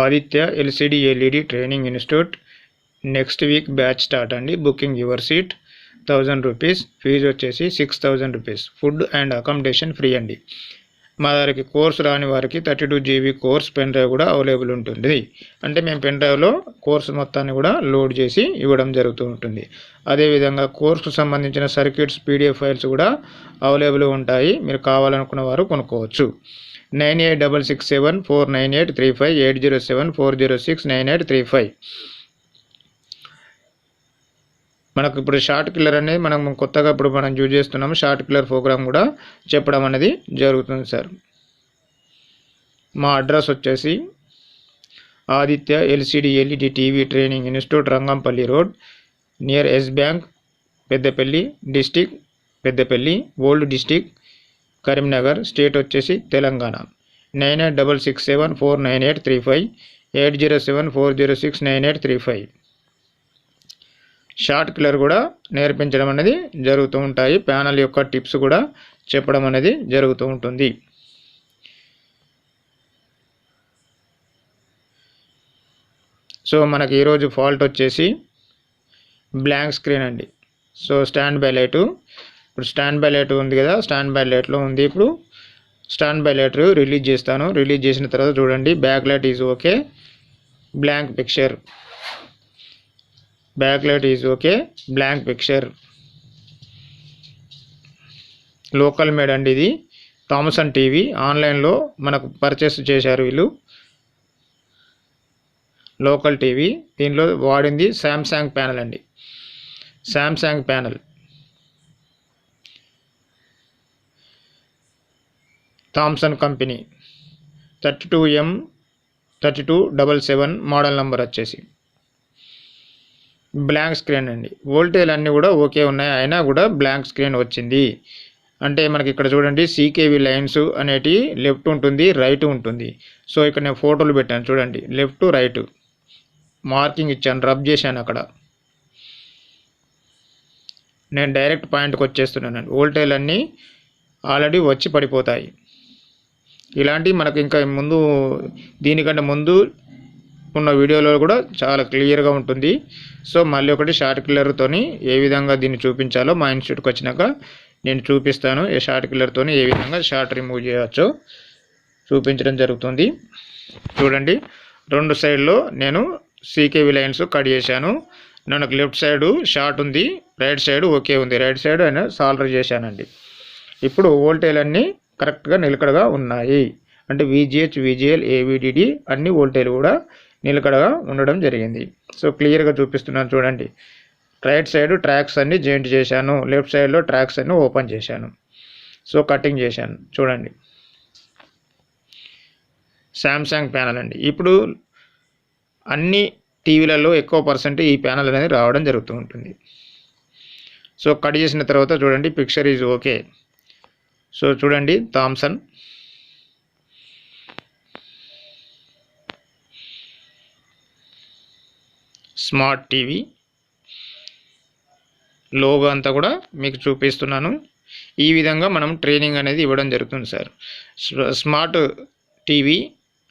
Aditya LCD LED training institute next week batch start అండి. Booking your seat 1000 rupees, fees వచ్చేసి 6000 rupees. Food and accommodation free అండి. మా దగ్గరికి course రాని వారికి 32 GB కోర్స్ పెన్ డ్రైవ్ కూడా అవైలబుల్ ఉంటుంది. అంటే మేము పెన్ డ్రైవ్లో కోర్సు మొత్తాన్ని కూడా లోడ్ చేసి ఇవ్వడం జరుగుతూ ఉంటుంది. అదేవిధంగా కోర్సుకు సంబంధించిన సర్క్యూట్స్ PDF ఫైల్స్ కూడా అవైలబుల్ ఉంటాయి. మీరు కావాలనుకున్న వారు కొనుక్కోవచ్చు. 9866749835 8074069835. మనకు ఇప్పుడు షార్ట్ కిల్లర్ అనేది మనం కొత్తగా ఇప్పుడు మనం యూజ్ చేస్తున్నాము. షార్ట్ కిల్లర్ ప్రోగ్రామ్ కూడా చెప్పడం అనేది జరుగుతుంది సార్. మా అడ్రస్ వచ్చేసి Aditya LCD LED TV training institute, Rangampalli road, near Yes bank, Peddapalli district, Peddapalli old district, Karimnagar, state వచ్చేసి తెలంగాణ. 9866749835 8074069835. షార్ట్ కిల్లర్ కూడా నేర్పించడం అనేది జరుగుతూ ఉంటాయి. ప్యానల్ యొక్క టిప్స్ కూడా చెప్పడం అనేది జరుగుతూ ఉంటుంది. సో మనకి ఈరోజు ఫాల్ట్ వచ్చేసి బ్లాంక్ స్క్రీన్ అండి. సో స్టాండ్ బై లైటు, ఇప్పుడు స్టాండ్ బై లైట్ ఉంది కదా, స్టాండ్ బై లైట్లో ఉంది. ఇప్పుడు స్టాండ్ బై లైట్ రిలీజ్ చేస్తాను. రిలీజ్ చేసిన తర్వాత చూడండి, back light is okay, blank picture, back light is okay, blank picture. Local made అండి ఇది, థామ్సన్ టీవీ. ఆన్లైన్లో మనకు పర్చేస్ చేశారు వీళ్ళు. లోకల్ టీవీ, దీనిలో వాడింది శాంసంగ్ ప్యానల్ అండి, Samsung panel. Thomson company 32M3277 model number వచ్చేసి. బ్లాంక్ స్క్రీన్ అండి. వోల్టేజ్ అన్నీ కూడా ఓకే ఉన్నాయి, అయినా కూడా బ్లాంక్ స్క్రీన్ వచ్చింది. అంటే మనకి ఇక్కడ చూడండి, CKV లైన్స్ అనేటివి లెఫ్ట్ ఉంటుంది, రైట్ ఉంటుంది. సో ఇక్కడ నేను ఫోటోలు పెట్టాను చూడండి, లెఫ్ట్ రైట్ మార్కింగ్ ఇచ్చాను, రబ్ చేశాను. అక్కడ నేను డైరెక్ట్ పాయింట్కి వచ్చేస్తున్నాను. వోల్టేజ్ అన్నీ ఆల్రెడీ వచ్చి పడిపోతాయి. ఇలాంటివి మనకు ఇంకా ముందు, దీనికంటే ముందు ఉన్న వీడియోలో కూడా చాలా క్లియర్గా ఉంటుంది. సో మళ్ళీ ఒకటి షార్ట్ కిల్లర్తో ఏ విధంగా దీన్ని చూపించాలో మా ఇన్స్టిట్యూట్కి వచ్చినాక నేను చూపిస్తాను. ఈ షార్ట్ కిల్లర్తో ఏ విధంగా షార్ట్ రిమూవ్ చేయవచ్చో చూపించడం జరుగుతుంది. చూడండి, రెండు సైడ్లో నేను CKV లైన్స్ కట్ చేశాను. నాకు లెఫ్ట్ సైడ్ షార్ట్ ఉంది, రైట్ సైడ్ ఓకే ఉంది. రైట్ సైడ్ అయినా సాల్డర్ చేశానండి. ఇప్పుడు వోల్టేజ్ అన్నీ కరెక్ట్గా నిలకడగా ఉన్నాయి. అంటే VGH, VGL, AVDD అన్ని వోల్టేజ్ కూడా నిలకడగా ఉండడం జరిగింది. సో క్లియర్గా చూపిస్తున్నాను చూడండి. రైట్ సైడ్ ట్రాక్స్ అన్ని జాయింట్ చేశాను, లెఫ్ట్ సైడ్లో ట్రాక్స్ అన్ని ఓపెన్ చేశాను. సో కటింగ్ చేశాను చూడండి. శాంసంగ్ ప్యానల్ అండి. ఇప్పుడు అన్ని టీవీలలో ఎక్కువ పర్సెంట్ ఈ ప్యానల్ అనేది రావడం జరుగుతూ ఉంటుంది. సో కట్ చేసిన తర్వాత చూడండి, పిక్చర్ ఈజ్ ఓకే. సో చూడండి, థామ్సన్ స్మార్ట్ టీవీ లోగో అంతా కూడా మీకు చూపిస్తున్నాను. ఈ విధంగా మనం ట్రైనింగ్ అనేది ఇవ్వడం జరుగుతుంది sir. Smart TV,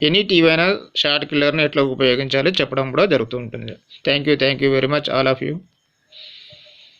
any TV అయినా షార్ట్ కిల్లర్ని ఎట్లా ఉపయోగించాలో చెప్పడం కూడా జరుగుతూ ఉంటుంది. Thank you very much all of you.